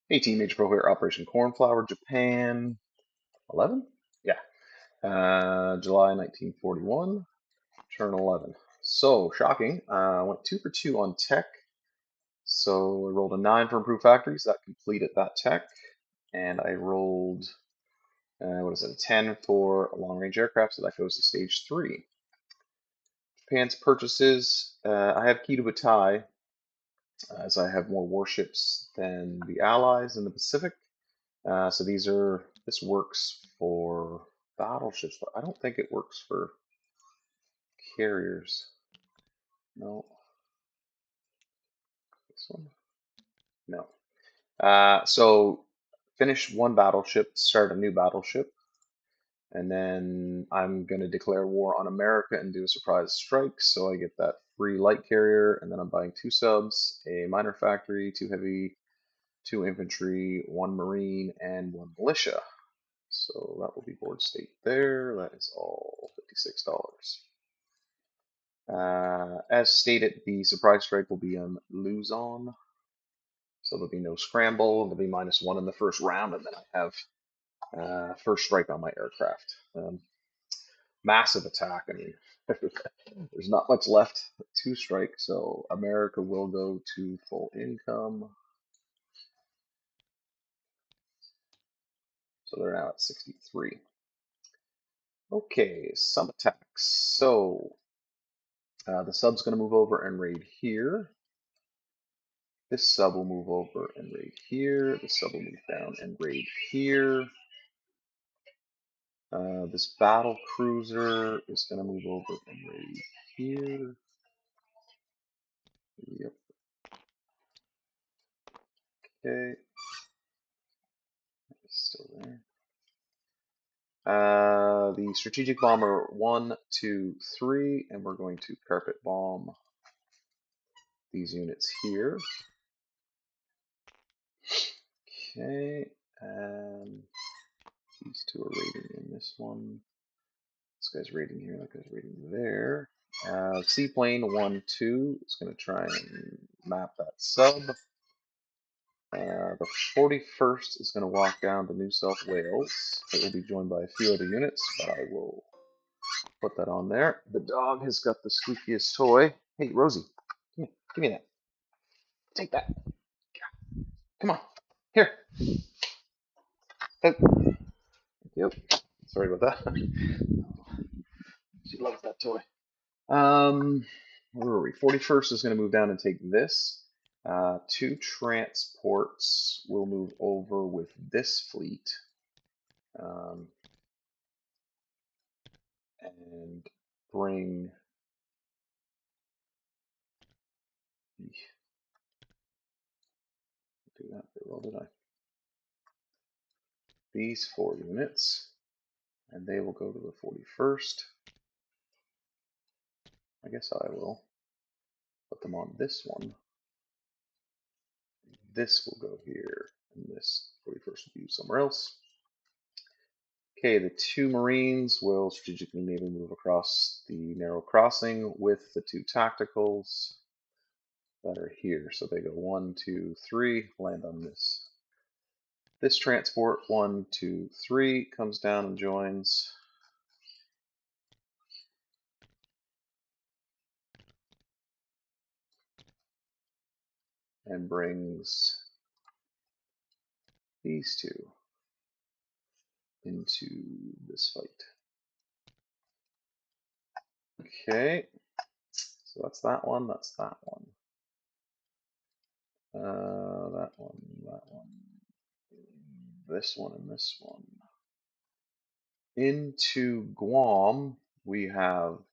Hey team, Major Pro here, Operation Cornflower, Japan 11? Yeah, July 1941, turn 11. So, shocking, I went 2 for 2 on tech, so I rolled a 9 for improved factories, that completed that tech, and I rolled, what is it, a 10 for a long-range aircraft, so that goes to stage 3. Japan's purchases, I have key to a tie, as I have more warships than the Allies in the Pacific. So this works for battleships, but I don't think it works for carriers. No, this one? No. So finish one battleship, start a new battleship, and then I'm going to declare war on America and do a surprise strike. So I get that free light carrier, and then I'm buying 2 subs, a minor factory, 2 heavy, 2 infantry, 1 marine, and 1 militia. So that will be board state there. That is all $56. As stated, the surprise strike will be on Luzon, so there'll be no scramble. There'll be -1 in the first round, and then I have first strike on my aircraft. Massive attack. I mean, there's not much left to strike, so America will go to full income. So they're now at 63. Okay, some attacks. So the sub's going to move over and raid here. This sub will move over and raid here. This sub will move down and raid here. This battle cruiser is going to move over and raid here. Yep. Okay. It's still there. The strategic bomber 1, 2, 3, and we're going to carpet bomb these units here. Okay. These 2 are raiding in this one. This guy's raiding here. That guy's raiding there. Seaplane 1, 2 is going to try and map that sub. The 41st is going to walk down to New South Wales. It will be joined by a few other units, but I will put that on there. The dog has got the squeakiest toy. Hey, Rosie, give me that. Take that. Come on. Here. Thank you. Sorry about that. She loves that toy. Where are we? 41st is going to move down and take this. 2 transports will move over with this fleet. And bring do that very well, did I? These 4 units, and they will go to the 41st. I guess I will put them on this one. This will go here, and this 41st will be somewhere else. Okay, the 2 Marines will strategically maybe move across the narrow crossing with the 2 tacticals that are here. So they go 1, 2, 3, land on this. This transport 1, 2, 3 comes down and joins. And brings these 2 into this fight. Okay, so that's that one, that's that one. That one, this one, and this one. Into Guam, we have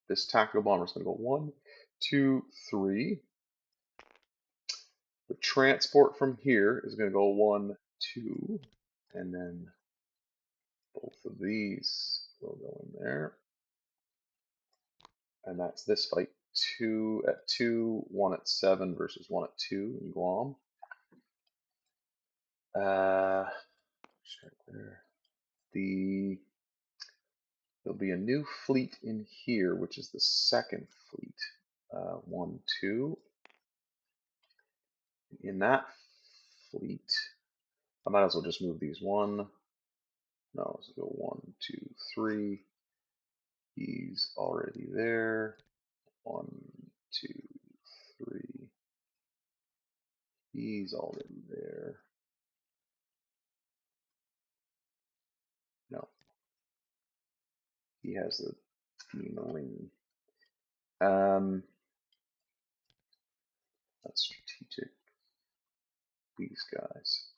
this tactical bomber is going to go 1, 2, 3. The transport from here is going to go 1, 2, and then both of these will go in there. And that's this fight. 2 at 2, 1 at 7 versus 1 at 2 in Guam. Right there. There'll be a new fleet in here, which is the 2nd fleet. 1, 2. In that fleet. I might as well just move these one. No, let's go 1, 2, 3. He's already there. 1, 2, 3. He's already there. No, he has the Marine. That's strategic. These guys.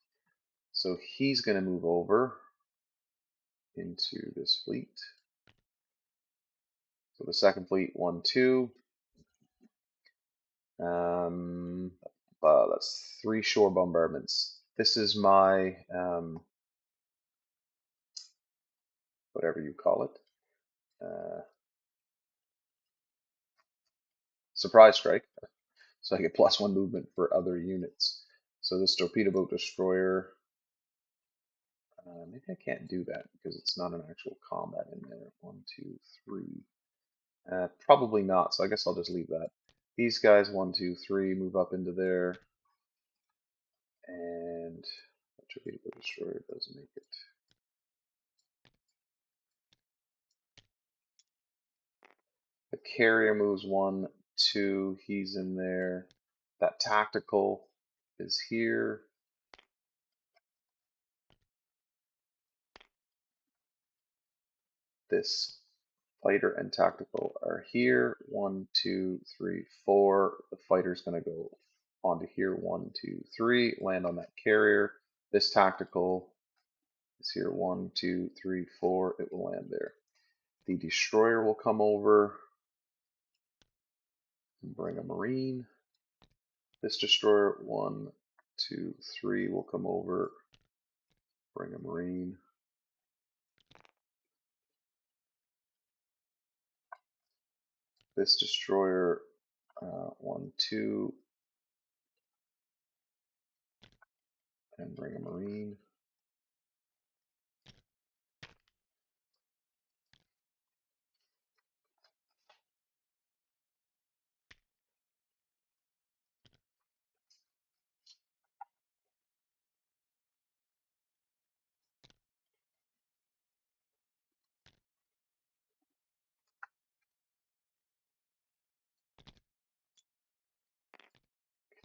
So he's going to move over into this fleet. So the second fleet, 1, 2. That's 3 shore bombardments. This is my whatever you call it, surprise strike. So I get +1 movement for other units. So this torpedo boat destroyer, maybe I can't do that because it's not an actual combat in there. 1, 2, 3. Probably not. So I guess I'll just leave that. These guys, 1, 2, 3, move up into there, and the torpedo boat destroyer does make it. The carrier moves 1, 2. He's in there. That tactical is here. This fighter and tactical are here. 1, 2, 3, 4. The fighter's going to go onto here. 1, 2, 3. Land on that carrier. This tactical is here. 1, 2, 3, 4. It will land there. The destroyer will come over and bring a marine. This destroyer, 1, 2, 3, will come over, bring a marine. This destroyer, 1, 2, and bring a marine.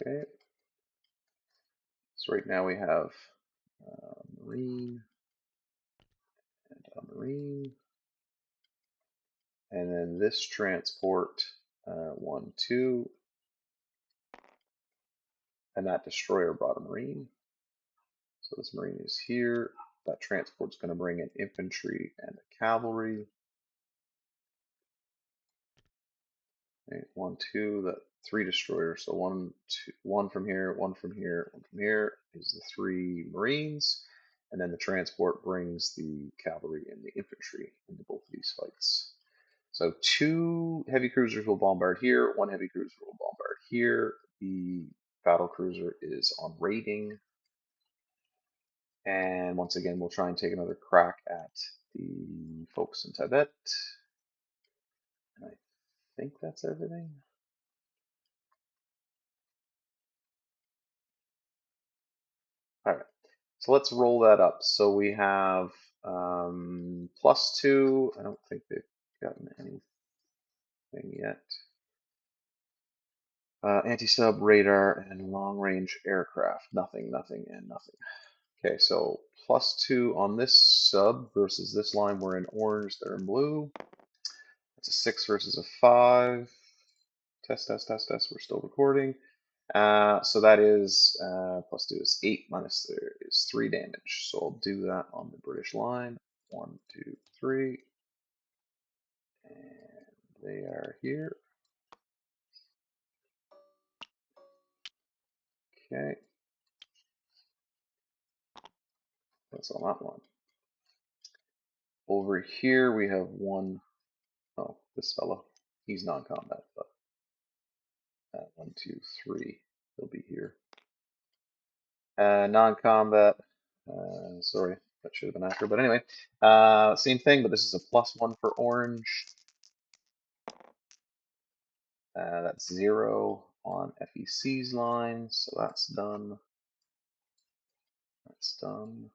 Okay. So right now we have marine and a marine. And then this transport, 1, 2, and that destroyer brought a marine. So this marine is here. That transport's going to bring in infantry and a cavalry. Okay, 1, 2, that 3 destroyers. So 1, 2, 1 from here, 1 from here, 1 from here is the 3 marines, and then the transport brings the cavalry and the infantry into both of these fights. So 2 heavy cruisers will bombard here, 1 heavy cruiser will bombard here. The battle cruiser is on raiding, and once again we'll try and take another crack at the folks in Tibet. And I think that's everything. All right, so let's roll that up. So we have +2. I don't think they've gotten anything yet. Anti-sub, radar, and long-range aircraft. Nothing, nothing, and nothing. Okay, so +2 on this sub versus this line. We're in orange, they're in blue. That's a 6 versus a 5. Test, test, test, test. We're still recording. So that is +2 is 8 minus there is 3 damage. So I'll do that on the British line. 1, 2, 3. And they are here. Okay. That's on that one. Over here we have 1. Oh, this fellow. He's non-combat, but 1, 2, 3. He'll be here. Non-combat. Sorry, that should have been after. But anyway, same thing, but this is a +1 for orange. That's 0 on FEC's line, so that's done. That's done.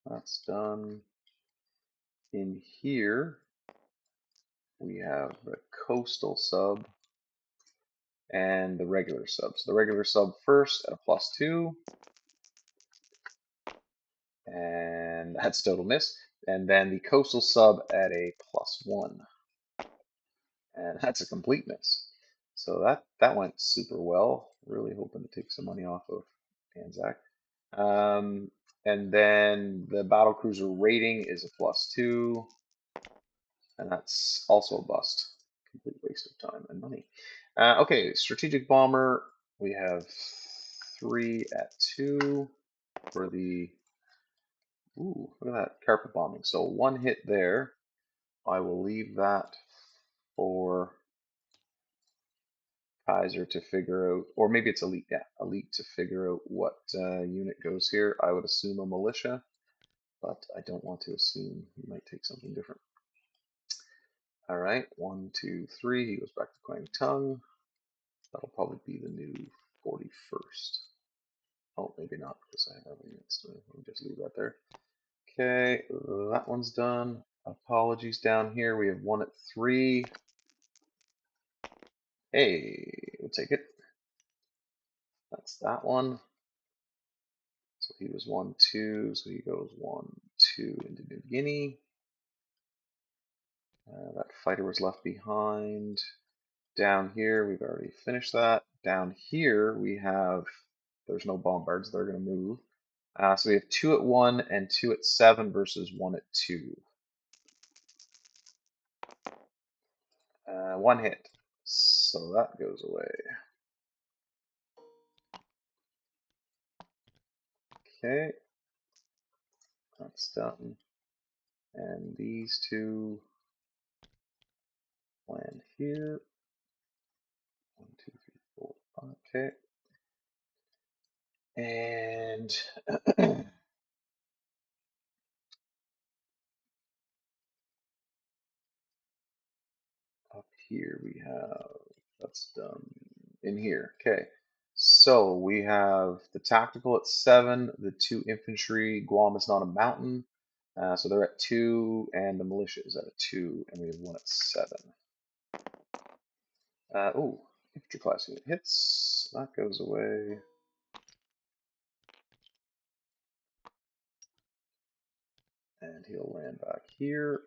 That's done. In here, we have the coastal sub and the regular sub. So the regular sub first at a +2, and that's total miss. And then the coastal sub at a +1, and that's a complete miss. So that went super well. Really hoping to take some money off of Anzac. And then the battle cruiser rating is a +2, and that's also a bust. Complete waste of time and money. Okay, strategic bomber. We have 3 at 2 for the. Ooh, look at that carpet bombing. So 1 hit there. I will leave that for Kaiser to figure out, or maybe it's elite. Yeah, elite to figure out what unit goes here. I would assume a militia, but I don't want to assume. He might take something different. All right, 1, 2, 3. He goes back to Quang Tung. That'll probably be the new 41st. Oh, maybe not, because I have other units. So let me just leave that there. Okay, that one's done. Apologies down here. We have 1 at 3. Hey, we'll take it. That's that one. So he was 1, 2. So he goes 1, 2 into New Guinea. That fighter was left behind. Down here, we've already finished that. Down here, we have, there's no bombards, they're going to move. So we have 2 at 1 and 2 at 7 versus 1 at 2. 1 hit. So that goes away. Okay. That's done. And these 2 land here. 1, 2, 3, 4. Okay. And up here we have, that's done in here. Okay. So we have the tactical at 7, the 2 infantry. Guam is not a mountain. So they're at 2, and the militia is at a 2, and we have 1 at 7. Oh, infantry class unit hits. That goes away. And he'll land back here.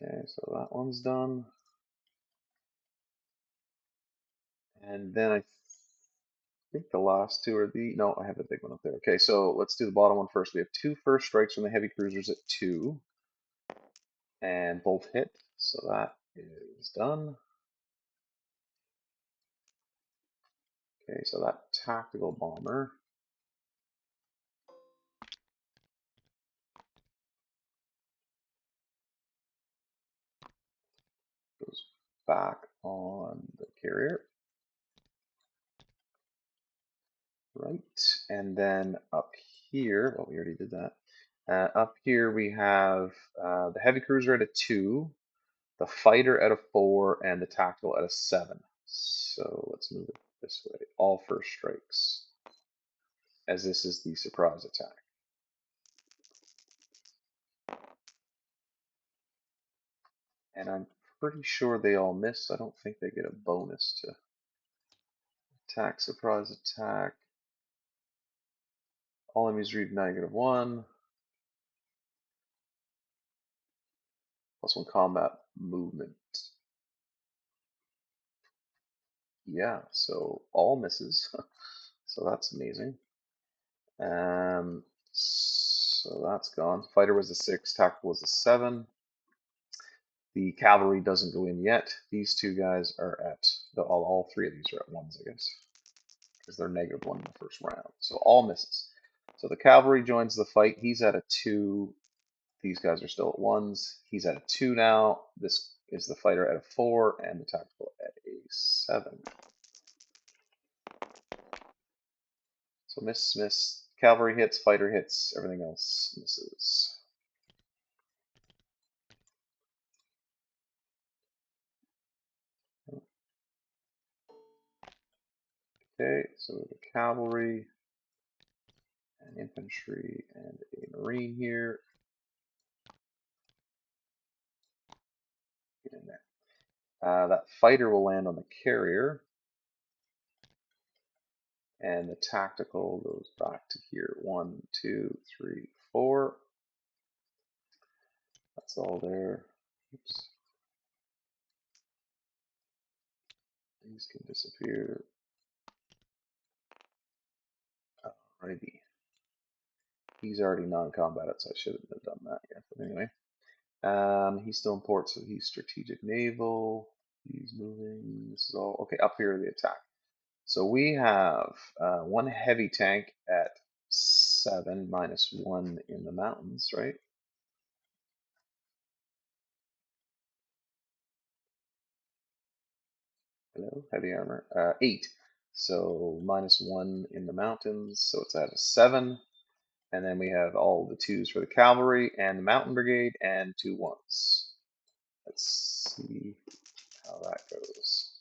Okay, so that one's done. And then I think the last 2 are the, no, I have the big one up there. Okay, so let's do the bottom one first. We have 2 first strikes from the heavy cruisers at 2, and both hit. So that is done. Okay, so that tactical bomber goes back on the carrier. Right, and then up here, well, we already did that. Up here we have the heavy cruiser at a 2, the fighter at a 4, and the tactical at a 7. So let's move it this way. All first strikes, as this is the surprise attack. And I'm pretty sure they all miss. I don't think they get a bonus to attack, surprise attack. All enemies read -1. +1 combat movement. Yeah, so all misses. So that's amazing. So that's gone. Fighter was a 6, tactical was a 7. The cavalry doesn't go in yet. These 2 guys are at, all 3 of these are at 1s, I guess, because they're -1 in the first round. So all misses. So the cavalry joins the fight. He's at a 2. These guys are still at 1s. He's at a 2 now. This is the fighter at a 4, and the tactical at a 7. So miss, miss. Cavalry hits, fighter hits, everything else misses. Okay, so the cavalry and infantry and a marine here. Get in there. That fighter will land on the carrier, and the tactical goes back to here. 1, 2, 3, 4. That's all there. Oops. These can disappear. Alrighty. He's already non-combatant, so I shouldn't have done that yet. But anyway, he's still in port, so he's strategic naval. He's moving. This is all okay. Up here, the attack. So we have one heavy tank at 7 -1 in the mountains, right? Hello, heavy armor. 8. So -1 in the mountains. So it's at a 7. And then we have all the 2s for the cavalry and the mountain brigade and 2 1s. Let's see how that goes.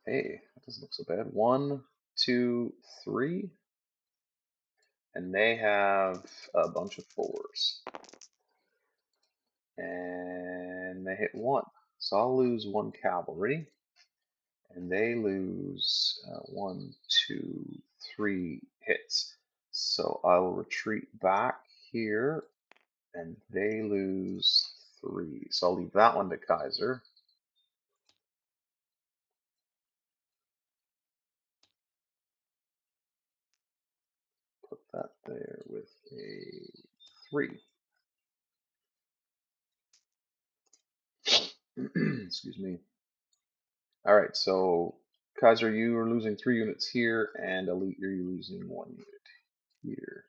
Hey, that doesn't look so bad. 1, 2, 3. And they have a bunch of 4s. And they hit 1. So I'll lose 1 cavalry. And they lose 1, 2, 3 hits. So I'll retreat back here. And they lose 3. So I'll leave that one to Kaiser. Put that there with a 3. Excuse me. All right, so Kaiser, you are losing 3 units here, and Elite, you're losing 1 unit here.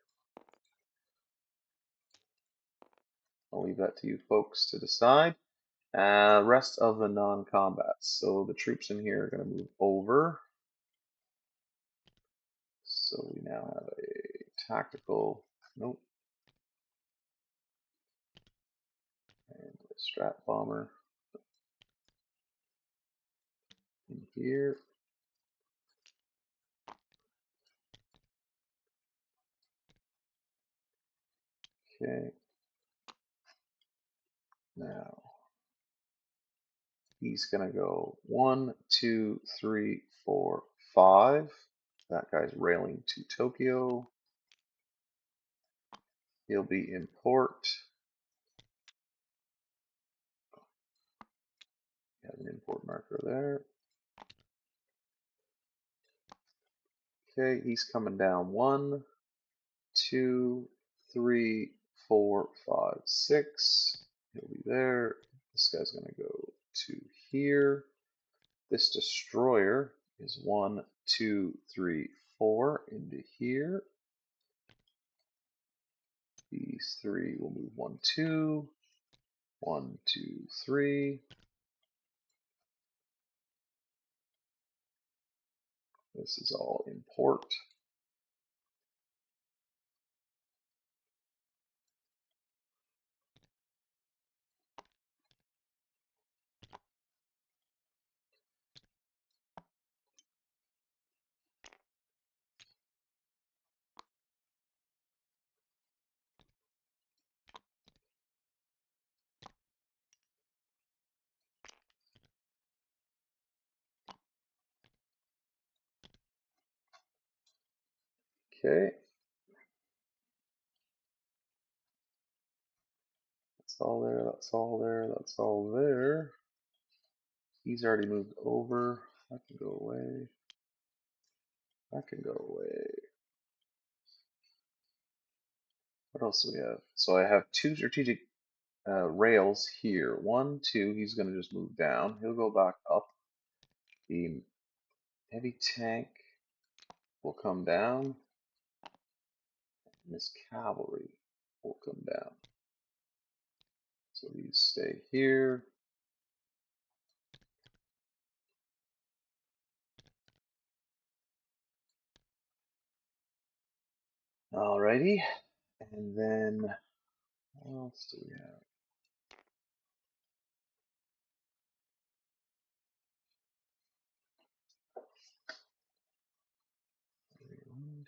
I'll leave that to you folks to decide. Rest of the non-combats. So the troops in here are going to move over. So we now have a tactical, nope, and a strat bomber in here. Okay. Now he's gonna go 1, 2, 3, 4, 5. That guy's railing to Tokyo. He'll be in port. Have an import marker there. Okay, he's coming down 1, 2, 3, 4, 5, 6. He'll be there. This guy's going to go to here. This destroyer is 1, 2, 3, 4 into here. These 3 will move 1, 2, 1, 2, 3. This is all import. Okay, that's all there, that's all there, that's all there. He's already moved over. That can go away. That can go away. What else do we have? So I have 2 strategic rails here. 1, 2, he's going to just move down. He'll go back up. The heavy tank will come down. And this cavalry will come down. So these stay here. Alrighty. And then what else do we have?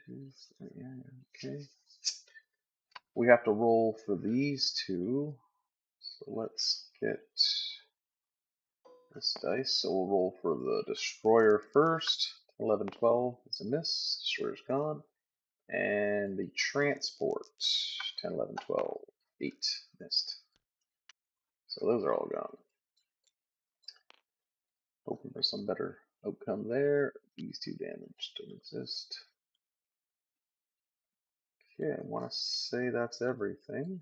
Two, three, yeah, okay. We have to roll for these two. So let's get this dice. So we'll roll for the destroyer first. 11, 12 is a miss. Destroyer's gone. And the transport. 10, 11, 12. 8 missed. So those are all gone. Hoping for some better outcome there. These two damage don't exist. Okay, I want to say that's everything.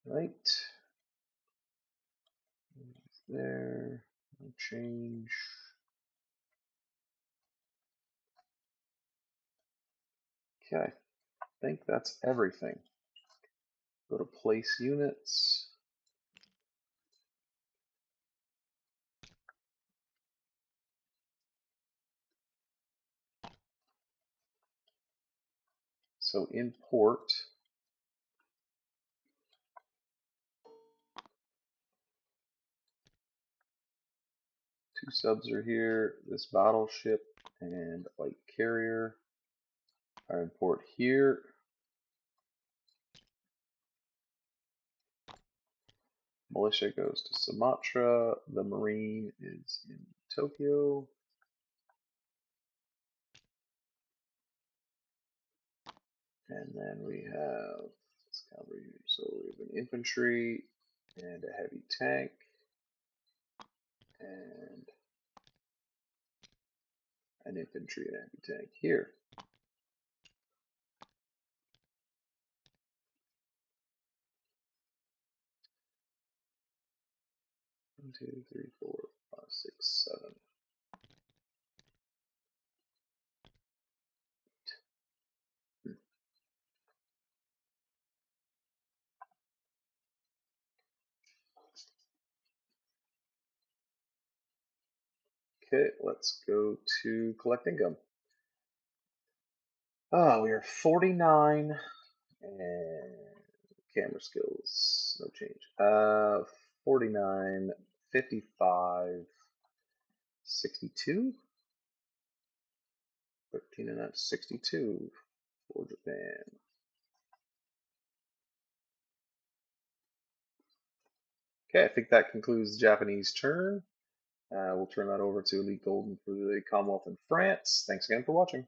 Right. There. No change. Okay, I think that's everything. Go to place units. So import. Two subs are here. This battleship and light carrier. I import here. Militia goes to Sumatra. The Marine is in Tokyo. And then we have this cavalry. So we have an infantry and a heavy tank and an infantry and a heavy tank here. 1, 2, 3, 4, 5, 6, 7. Okay, let's go to collect income. We are 49 and camera skills, no change. 49, 55, 62, 13 and that's 62 for Japan. Okay, I think that concludes the Japanese turn. We'll turn that over to Elite Golden for the Commonwealth and France. Thanks again for watching.